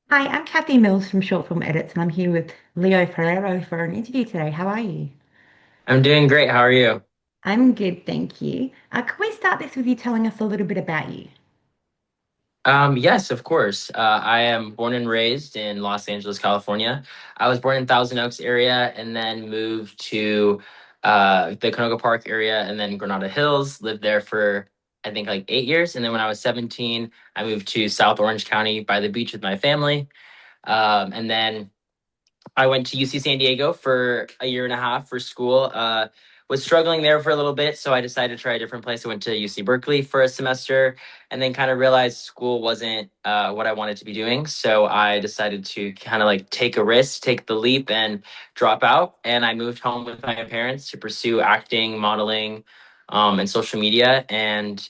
Hi, I'm Kathy Mills from Short Film Edits, and I'm here with Leo Ferreiro for an interview today. How are you? I'm doing great. How are you? I'm good, thank you. Can we start this with you telling us a little bit about you? Yes, of course. I am born and raised in Los Angeles, California. I was born in Thousand Oaks area and then moved to the Canoga Park area and then Granada Hills. Lived there for I think like 8 years. And then when I was 17, I moved to South Orange County by the beach with my family. And then I went to UC San Diego for a year and a half for school. Was struggling there for a little bit, so I decided to try a different place. I went to UC Berkeley for a semester, and then kind of realized school wasn't what I wanted to be doing. So I decided to kind of like take a risk, take the leap, and drop out. And I moved home with my parents to pursue acting, modeling, and social media. And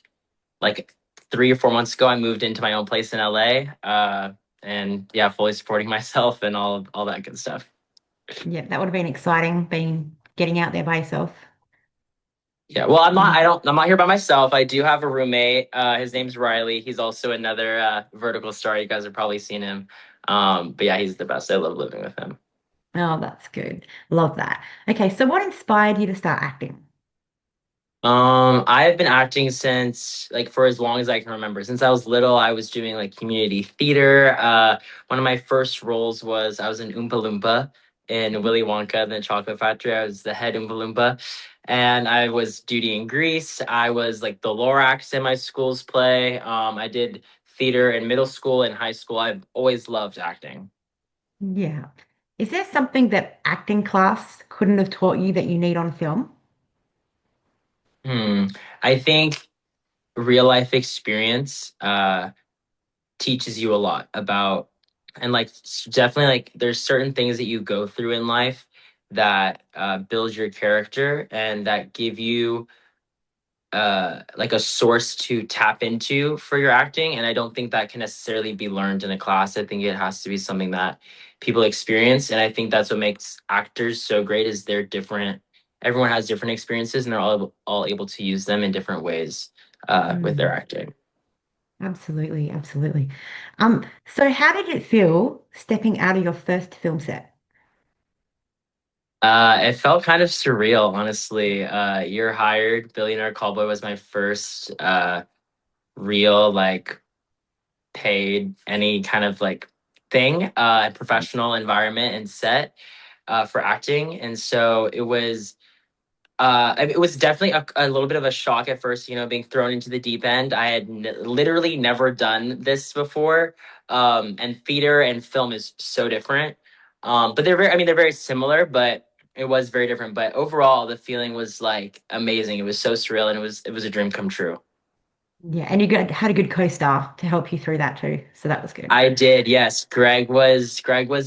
like 3 or 4 months ago, I moved into my own place in LA. And yeah, fully supporting myself and all that good stuff. Yeah, that would have been exciting, being getting out there by yourself. Yeah, well, Mm. I'm not here by myself. I do have a roommate. His name's Riley. He's also another vertical star. You guys have probably seen him. But yeah, he's the best. I love living with him. Oh, that's good. Love that. Okay, so what inspired you to start acting? I've been acting since like for as long as I can remember. Since I was little, I was doing like community theater. One of my first roles was I was an Oompa Loompa in Mhm. Willy Wonka and the Chocolate Factory. I was the head Oompa Loompa, and I was Duty in Grease. I was like the Lorax in my school's play. I did theater in middle school and high school. I've always loved acting. Yeah. Is there something that acting class couldn't have taught you that you need on film? Hmm. I think real life experience. Teaches you a lot about and like definitely like there's certain things that you go through in life that build your character and that give you like a source to tap into for your acting, and I don't think that can necessarily be learned in a class. I think it has to be something that people experience, and I think that's what makes actors so great is they're different. Everyone has different experiences and they're all able to use them in different ways with their Mm, acting. absolutely, absolutely. So how did it feel stepping out of your first film set? It felt kind of surreal, honestly. You're Hired, Billionaire Callboy was my first real like paid any kind of like thing, professional environment and set for acting, and so it was definitely a little bit of a shock at first, being thrown into the deep end. I had literally never done this before. And theater and film is so different. But I mean, they're very similar, but it was very different. But overall, the feeling was like amazing. It was so surreal and it was a dream come true. Yeah, and had a good co-star to help you through that too. So that was good. I did, yes. Greg was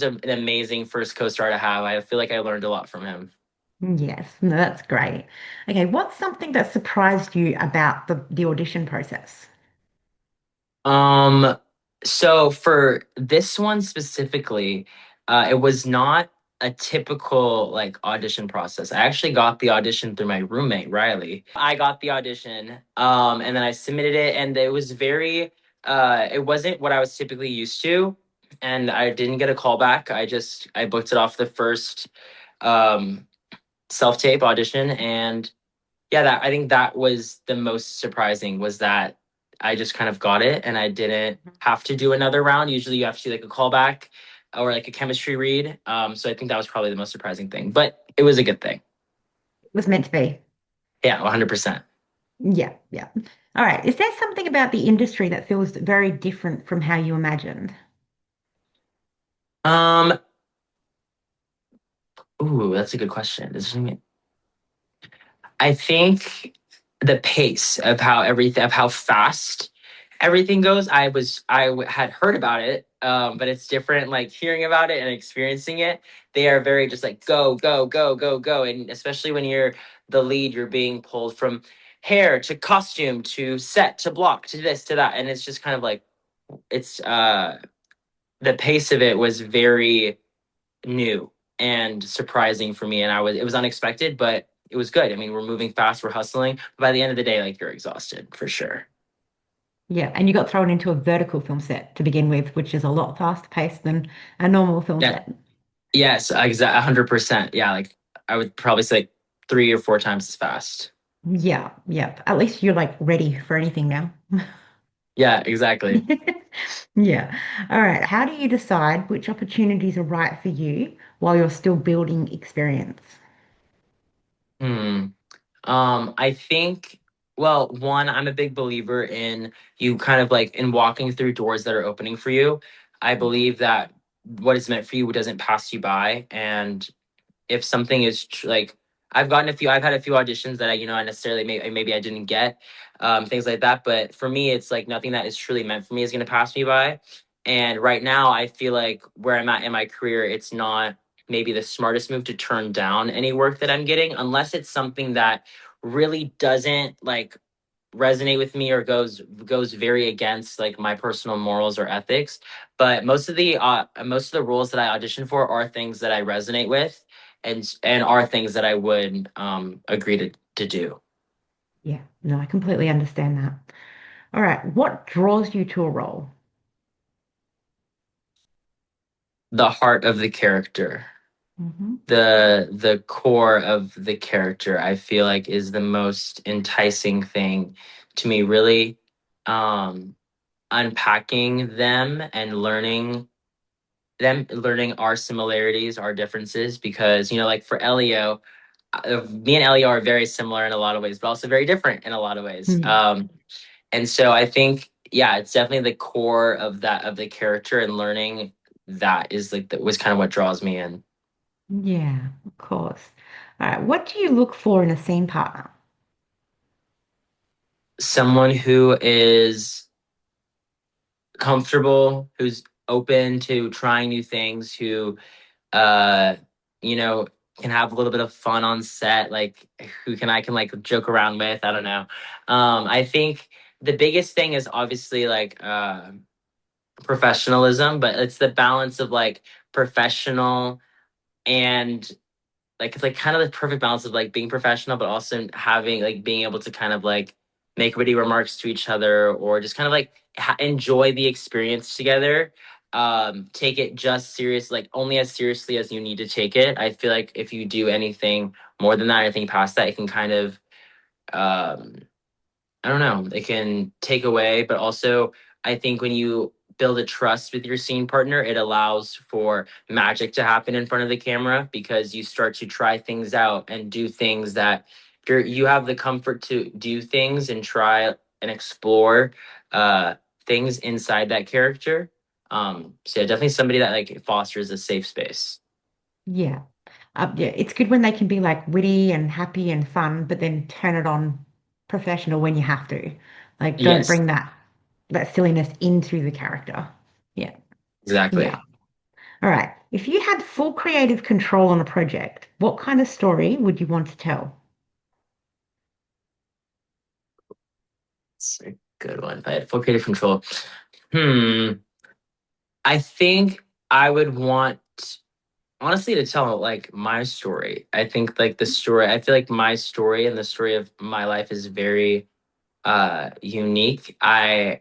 an amazing first co-star to have. I feel like I learned a lot from him. Yes, no, that's great. Okay, what's something that surprised you about the audition process? Um, so for this one specifically, it was not a typical like audition process. I actually got the audition through my roommate, Riley. I got the audition, and then I submitted it, and it wasn't what I was typically used to, and I didn't get a call back. I booked it off the first um self-tape audition, and yeah, that I think that was the most surprising was that I just kind of got it and I didn't have to do another round. Usually you have to do like a callback or like a chemistry read. So I think that was probably the most surprising thing, but it was a good thing. It was meant to be. Yeah, 100%. Yeah, yeah. All right. Is there something about the industry that feels very different from how you imagined? Um, ooh, that's a good question. I think the pace of how fast everything goes. Had heard about it, but it's different. Like hearing about it and experiencing it, they are very just like go go go go go, and especially when you're the lead, you're being pulled from hair to costume to set to block to this to that, and it's just kind of like it's the pace of it was very new and surprising for me, and it was unexpected, but it was good. I mean, we're moving fast, we're hustling, but by the end of the day, like you're exhausted for sure. Yeah, and you got thrown into a vertical film set to begin with, which is a lot faster paced than a normal film Yeah. set. Yes, exactly. 100%. Yeah. Like I would probably say 3 or 4 times as fast. Yeah, yeah. At least you're like ready for anything now. Yeah, exactly. Yeah. All right. How do you decide which opportunities are right for you while you're still building experience? Hmm. I think, well, one, I'm a big believer in you kind of like in walking through doors that are opening for you. I believe that what is meant for you doesn't pass you by. And if something is like, I've had a few auditions that I necessarily maybe I didn't get, things like that. But for me, it's like nothing that is truly meant for me is going to pass me by. And right now, I feel like where I'm at in my career, it's not maybe the smartest move to turn down any work that I'm getting unless it's something that really doesn't like resonate with me or goes very against like my personal morals or ethics. But most of the roles that I audition for are things that I resonate with and are things that I would agree to do. Yeah, no, I completely understand that. All right. What draws you to a role? The heart of the character, Hmm. the core of the character, I feel like is the most enticing thing to me. Really, um, unpacking them and learning our similarities, our differences, because like for Elio, me and Elio are very similar in a lot of ways, but also very different in a lot of ways. Yeah. And so I think, yeah, it's definitely the core of that of the character, and learning that is like that was kind of what draws me in. Yeah, of course. All right. What do you look for in a scene partner? Someone who is comfortable, who's open to trying new things, who uh you know can have a little bit of fun on set, like who can I can like joke around with. I don't know. I think the biggest thing is obviously like professionalism, but it's the balance of like professional and like it's like kind of the perfect balance of like being professional but also having like being able to kind of like make witty remarks to each other or just kind of like enjoy the experience together. Take it just serious, like only as seriously as you need to take it. I feel like if you do anything more than that, I think past that, it can kind of um I don't know, it can take away, but also I think when you build a trust with your scene partner, it allows for magic to happen in front of the camera because you start to try things out and do things that you have the comfort to do things and try and explore uh things inside that character. So yeah, definitely somebody that like fosters a safe space. Yeah. Yeah, it's good when they can be like witty and happy and fun, but then turn it on professional when you have to. Like, don't Yes, bring that silliness into the character. Yeah. exactly. Yeah. All right. If you had full creative control on a project, what kind of story would you want to tell? It's a good one. If I had full creative control. Hmm. I think I would want honestly to tell like my story. I think like the story, I feel like my story and the story of my life is very unique. I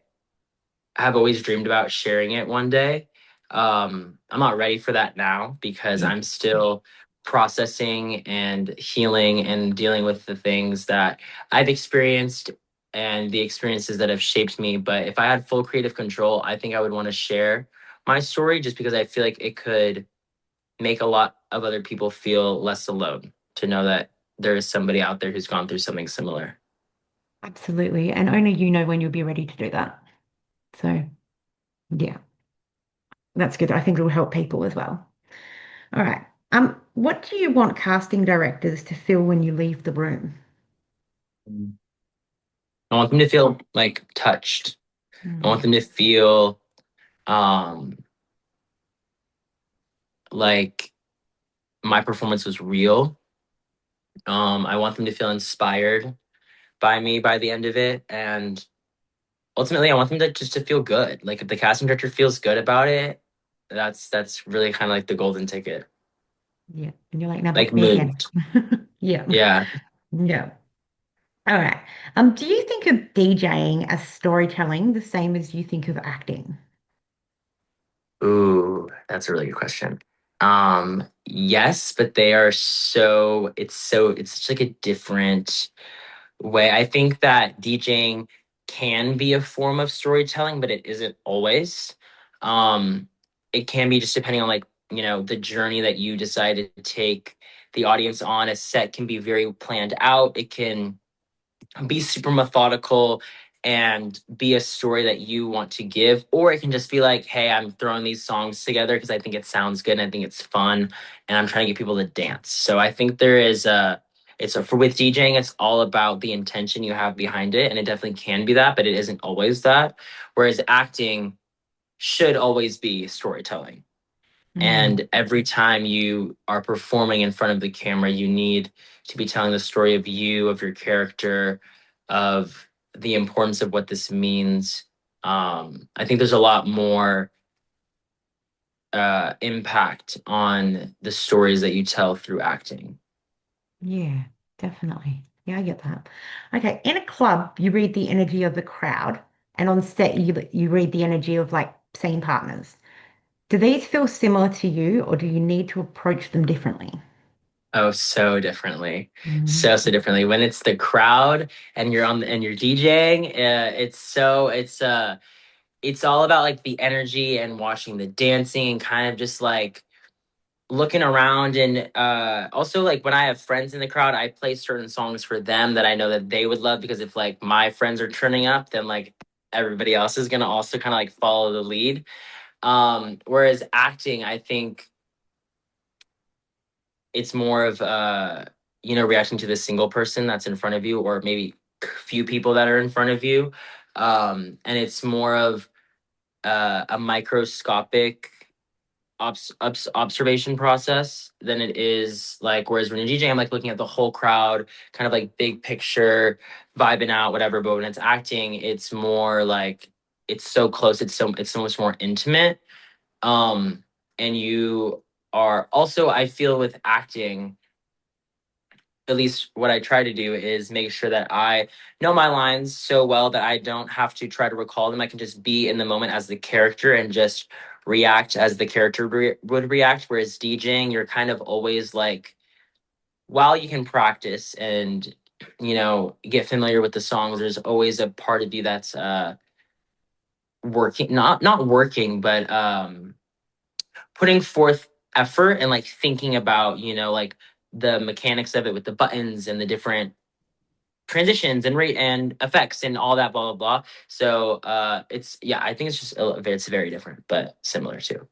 have always dreamed about sharing it one day. I'm not ready for that now because Yeah. I'm still processing and healing and dealing with the things that I've experienced and the experiences that have shaped me. But if I had full creative control, I think I would want to share my story just because I feel like it could make a lot of other people feel less alone to know that there is somebody out there who's gone through something similar. Absolutely. And only you know when you'll be ready to do that. So, yeah, that's good. I think it will help people as well. All right. What do you want casting directors to feel when you leave the room? I want them to feel like touched. I want Mm, them to feel um like my performance was real. I want them to feel inspired by me by the end of it. And ultimately I want them to just to feel good. Like if the casting director feels good about it, that's really kind of like the golden ticket. yeah. And you're like, now Like book me again. moved. Yeah. Yeah. Yeah. All right. Do you think of DJing as storytelling the same as you think of acting? Ooh, that's a really good question. Yes, but they are it's such like a different way. I think that DJing can be a form of storytelling, but it isn't always. Um, it can be just depending on like, the journey that you decided to take the audience on. A set can be very planned out. It can be super methodical and be a story that you want to give, or it can just be like, hey, I'm throwing these songs together because I think it sounds good and I think it's fun and I'm trying to get people to dance. So I think there is a it's a, for with DJing, it's all about the intention you have behind it, and it definitely can be that, but it isn't always that. Whereas acting should always be storytelling. Mm, And every time you are performing in front of the camera, you need to be telling the story of you, of your character, of the importance of what this means. I think there's a lot more impact on the stories that you tell through acting. yeah, definitely. Yeah, I get that. Okay, in a club, you read the energy of the crowd, and on set, you read the energy of like scene partners. Do these feel similar to you, or do you need to approach them differently? Oh, so differently. Mm, So differently. When it's the crowd and you're DJing, it's all about like the energy and watching the dancing and kind of just like looking around, and also like when I have friends in the crowd, I play certain songs for them that I know that they would love, because if like my friends are turning up, then like everybody else is gonna also kind of like follow the lead. Whereas acting, I think it's more of reacting to the single person that's in front of you, or maybe few people that are in front of you. And it's more of a microscopic observation process than it is like, whereas when you're DJing, I'm like looking at the whole crowd, kind of like big picture, vibing out, whatever. But when it's acting, it's more like it's so close, it's so much more intimate. Um, and you are also, I feel with acting, at least what I try to do is make sure that I know my lines so well that I don't have to try to recall them. I can just be in the moment as the character and just react as the character would react. Whereas DJing, you're kind of always like, while you can practice and get familiar with the songs, there's always a part of you that's working, not working, but putting forth effort and like thinking about like the mechanics of it with the buttons and the different transitions and rate and effects and all that blah blah blah. So it's yeah, I think it's very different but similar too.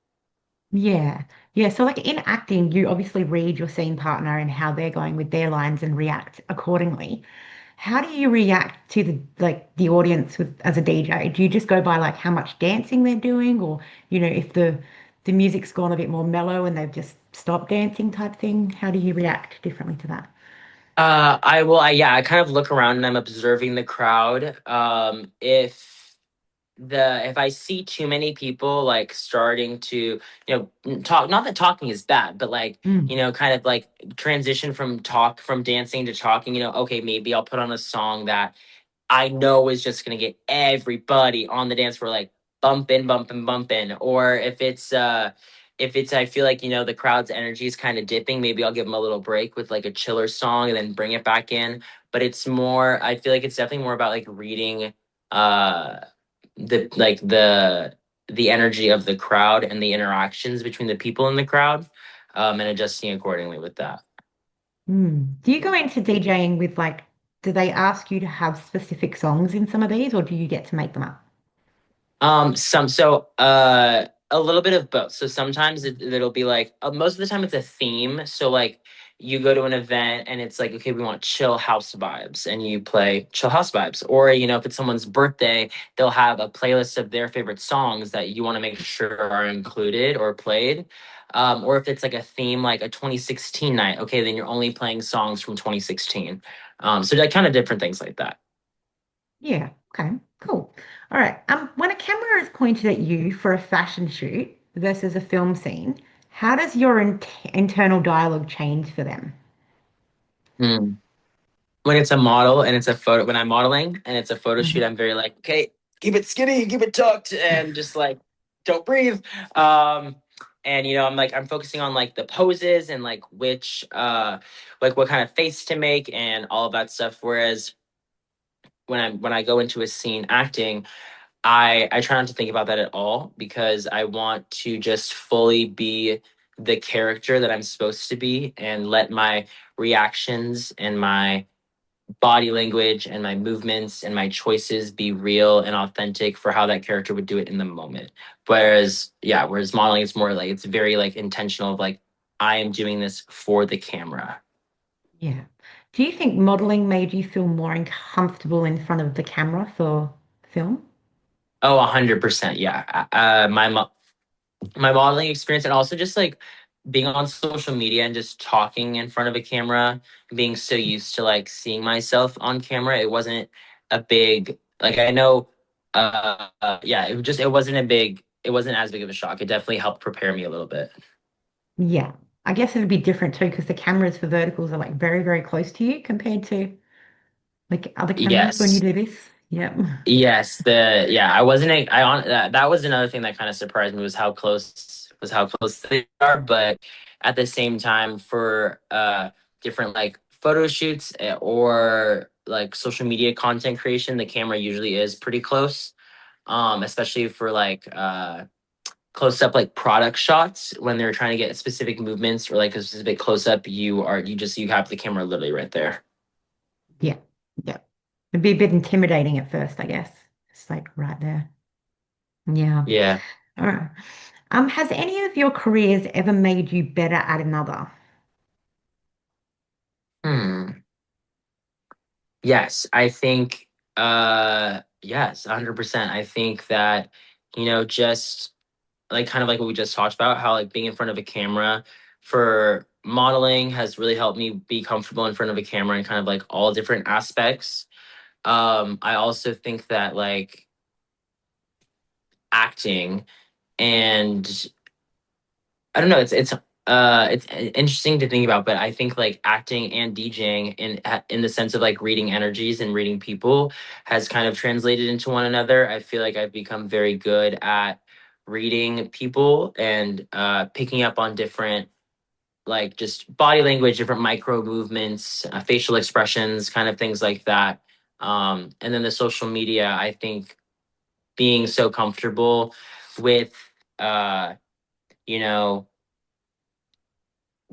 yeah, yeah. So, like in acting, you obviously read your scene partner and how they're going with their lines and react accordingly. How do you react to the audience with as a DJ? Do you just go by like how much dancing they're doing, or if the music's gone a bit more mellow and they've just stopped dancing type thing? How do you react differently to that? I kind of look around and I'm observing the crowd. If I see too many people like starting to talk, not that talking is bad, but like Mm. kind of like transition from dancing to talking, okay, maybe I'll put on a song that I know is just gonna get everybody on the dance floor like bumping, bumping, bumping. Or if it's I feel like the crowd's energy is kind of dipping, maybe I'll give them a little break with like a chiller song and then bring it back in. But it's more I feel like it's definitely more about like reading uh the energy of the crowd and the interactions between the people in the crowd, and adjusting accordingly with that. Mm. Do you go into DJing with like, do they ask you to have specific songs in some of these, or do you get to make them up? A little bit of both. So sometimes it'll be like most of the time it's a theme. So like you go to an event and it's like, okay, we want chill house vibes, and you play chill house vibes. Or if it's someone's birthday, they'll have a playlist of their favorite songs that you want to make sure are included or played. Or if it's like a theme, like a 2016 night, okay, then you're only playing songs from 2016. So like kind of different things like that. Yeah. Okay. Cool. All right. When a camera is pointed at you for a fashion shoot versus a film scene, how does your internal dialogue change for them? Hmm. when it's a model and it's a photo, when I'm modeling and it's a photo shoot, Mhm. I'm very like, okay, keep it skinny, keep it tucked, and just like don't breathe. Um, and I'm like I'm focusing on like the poses and like which like what kind of face to make and all of that stuff. Whereas when I go into a scene acting, I try not to think about that at all because I want to just fully be the character that I'm supposed to be and let my reactions and my body language and my movements and my choices be real and authentic for how that character would do it in the moment. Whereas modeling is more like it's very like intentional of like I am doing this for the camera. Yeah. Do you think modeling made you feel more uncomfortable in front of the camera for film? Oh, 100%. Yeah. My modeling experience and also just like being on social media and just talking in front of a camera, being so used to like seeing myself on camera, it wasn't a big like I know yeah, it wasn't as big of a shock. It definitely helped prepare me a little bit. Yeah. I guess it would be different too because the cameras for verticals are like very, very close to you compared to like other cameras when you Yes. do this. Yep. Yes, I wasn't I on that was another thing that kind of surprised me was how close they are, but at the same time for different like photo shoots or like social media content creation, the camera usually is pretty close. Especially for like close up like product shots when they're trying to get specific movements or like a specific close up, you have the camera literally right there. Yeah. Yeah. It'd be a bit intimidating at first, I guess. It's like right there. Yeah. Yeah. All right. Has any of your careers ever made you better at another? Hmm. Yes, I think yes, 100%. I think that just like kind of like what we just talked about how like being in front of a camera for modeling has really helped me be comfortable in front of a camera and kind of like all different aspects. I also think that like acting and I don't know. It's interesting to think about, but I think like acting and DJing in the sense of like reading energies and reading people has kind of translated into one another. I feel like I've become very good at reading people and picking up on different like just body language, different micro movements, facial expressions, kind of things like that. And then the social media, I think being so comfortable with uh, you know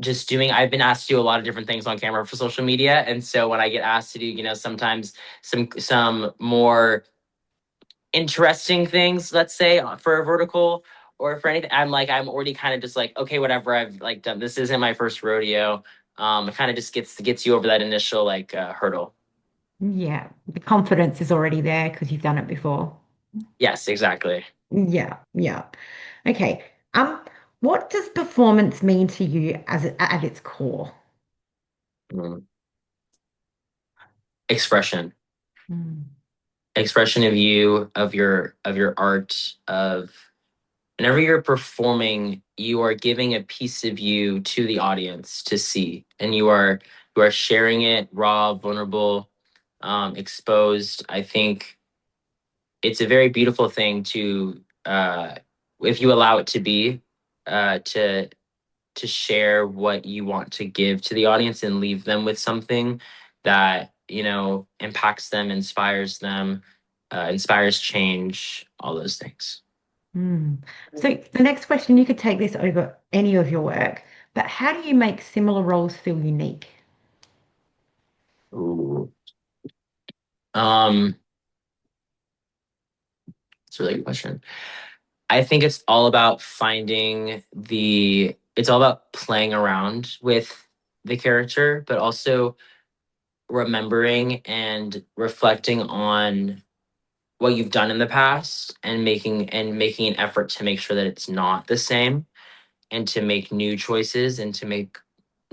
just doing I've been asked to do a lot of different things on camera for social media. And so when I get asked to do, sometimes some more interesting things, let's say for a vertical or for anything, I'm already kind of just like, okay, whatever I've like done. This isn't my first rodeo. It kind of just gets you over that initial like hurdle. Yeah. The confidence is already there because you've done it before. Yes, exactly. Yeah. Yeah. Okay. What does performance mean to you at its core? Mm. Expression. Mm. Expression of you, of your art, of whenever you're performing, you are giving a piece of you to the audience to see, and you are sharing it raw, vulnerable, exposed. I think it's a very beautiful thing to, if you allow it to be, to share what you want to give to the audience and leave them with something that impacts them, inspires change, all those things. Mm. So the next question, you could take this over any of your work, but how do you make similar roles feel unique? Ooh. Um, it's a really good question. I think it's all about playing around with the character, but also remembering and reflecting on what you've done in the past and making an effort to make sure that it's not the same and to make new choices and to make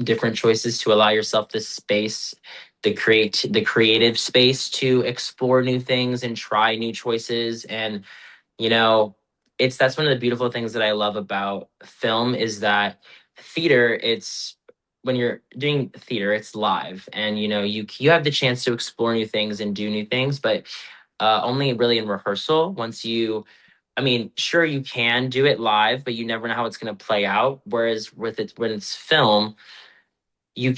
different choices to allow yourself the space, the creative space to explore new things and try new choices. And you know that's one of the beautiful things that I love about film is that theater, when you're doing theater, it's live, and you have the chance to explore new things and do new things, but only really in rehearsal. I mean, sure you can do it live, but you never know how it's going to play out. Whereas with it when it's film, you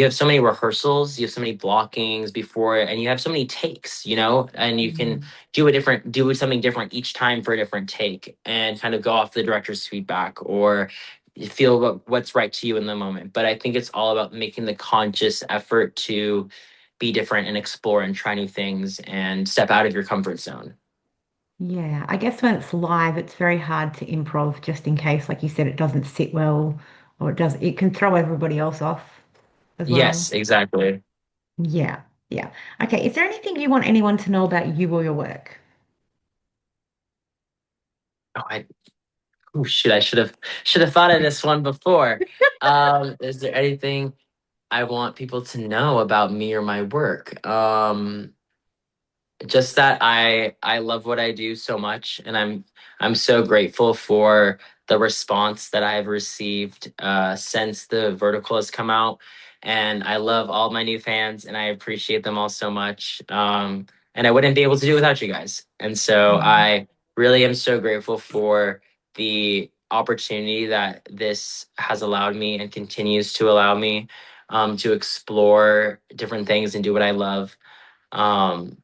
have so many rehearsals, you have so many blockings before it, and you have so many takes, and you can Mm. do something different each time for a different take, and kind of go off the director's feedback, or you feel what's right to you in the moment. But I think it's all about making the conscious effort to be different and explore and try new things and step out of your comfort zone. Yeah, I guess when it's live, it's very hard to improv just in case, like you said, it doesn't sit well or it can throw everybody else off as well. Yes, exactly. Yeah, yeah. Okay, is there anything you want anyone to know about you or your work? Oh, oh shoot, I should have thought of this one before. Is there anything I want people to know about me or my work? Just that I love what I do so much, and I'm so grateful for the response that I have received since the vertical has come out, and I love all my new fans, and I appreciate them all so much. And I wouldn't be able to do it without you guys, and so Mm. I really am so grateful for the opportunity that this has allowed me and continues to allow me to explore different things and do what I love. Um,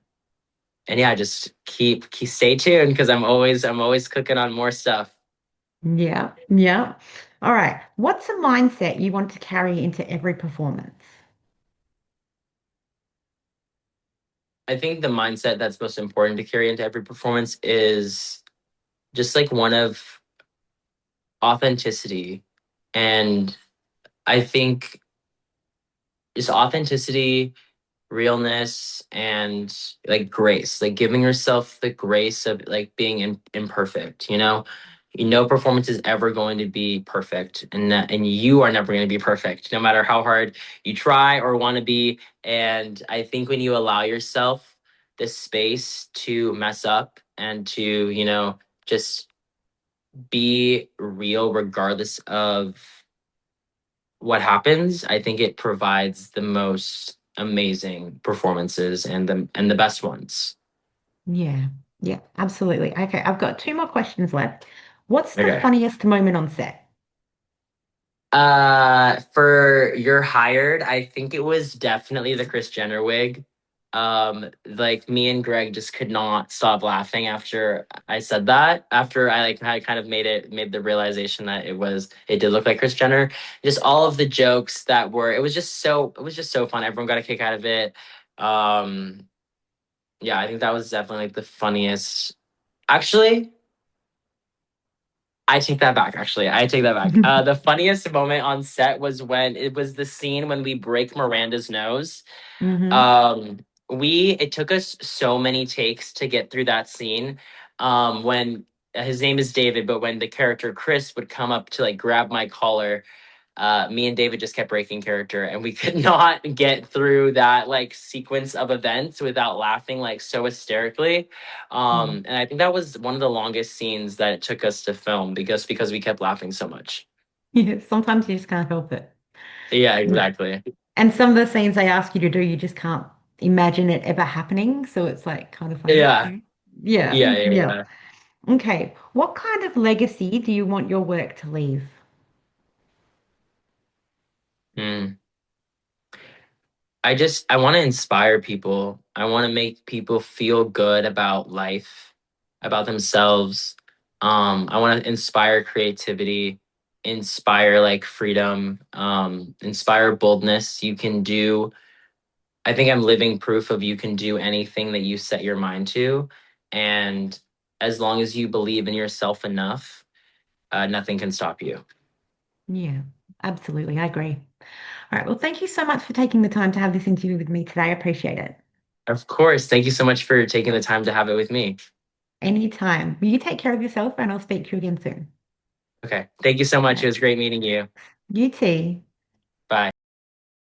and yeah, just keep stay tuned because I'm always cooking on more stuff. Yeah, yeah. All right. What's a mindset you want to carry into every performance? I think the mindset that's most important to carry into every performance is just like one of authenticity. And I think just authenticity, realness, and like grace, like giving yourself the grace of like being imperfect. No performance is ever going to be perfect, and you are never going to be perfect, no matter how hard you try or want to be. And I think when you allow yourself this space to mess up and to just be real regardless of what happens, I think it provides the most amazing performances and the best ones. Yeah, yeah, absolutely. Okay, I've got two more questions left. What's the Okay. funniest moment on set? For You're Hired, I think it was definitely the Chris Jenner wig. Like me and Greg just could not stop laughing after I said that. After I like had kind of made the realization that it did look like Chris Jenner. Just all of the jokes it was just so fun. Everyone got a kick out of it. Um, yeah, I think that was definitely like the funniest. Actually, I take that back. Actually, I take that back. The funniest moment on set was when it was the scene when we break Miranda's nose. Hmm. Um, it took us so many takes to get through that scene. When his name is David, but when the character Chris would come up to like grab my collar, me and David just kept breaking character, and we could not get through that like sequence of events without laughing like so hysterically. Yeah. And I think that was one of the longest scenes that it took us to film because we kept laughing so much. Yeah, sometimes you just can't help it. Yeah, Yeah. exactly. And some of the scenes they ask you to do, you just can't imagine it ever happening. So it's like kind of funny. Yeah, Yeah. Yeah. yeah, yeah, Yeah. yeah. Okay. What kind of legacy do you want your work to leave? Mm. I want to inspire people. I want to make people feel good about life, about themselves. I want to inspire creativity, inspire like freedom, inspire boldness. I think I'm living proof of you can do anything that you set your mind to. And as long as you believe in yourself enough, nothing can stop you. Yeah, absolutely. I agree. All right. Well, thank you so much for taking the time to have this interview with me today. I appreciate it. Of course. Thank you so much for taking the time to have it with me. Anytime. You take care of yourself and I'll speak to you again soon. Okay. Thank you so All much. It right. was great meeting you. You too.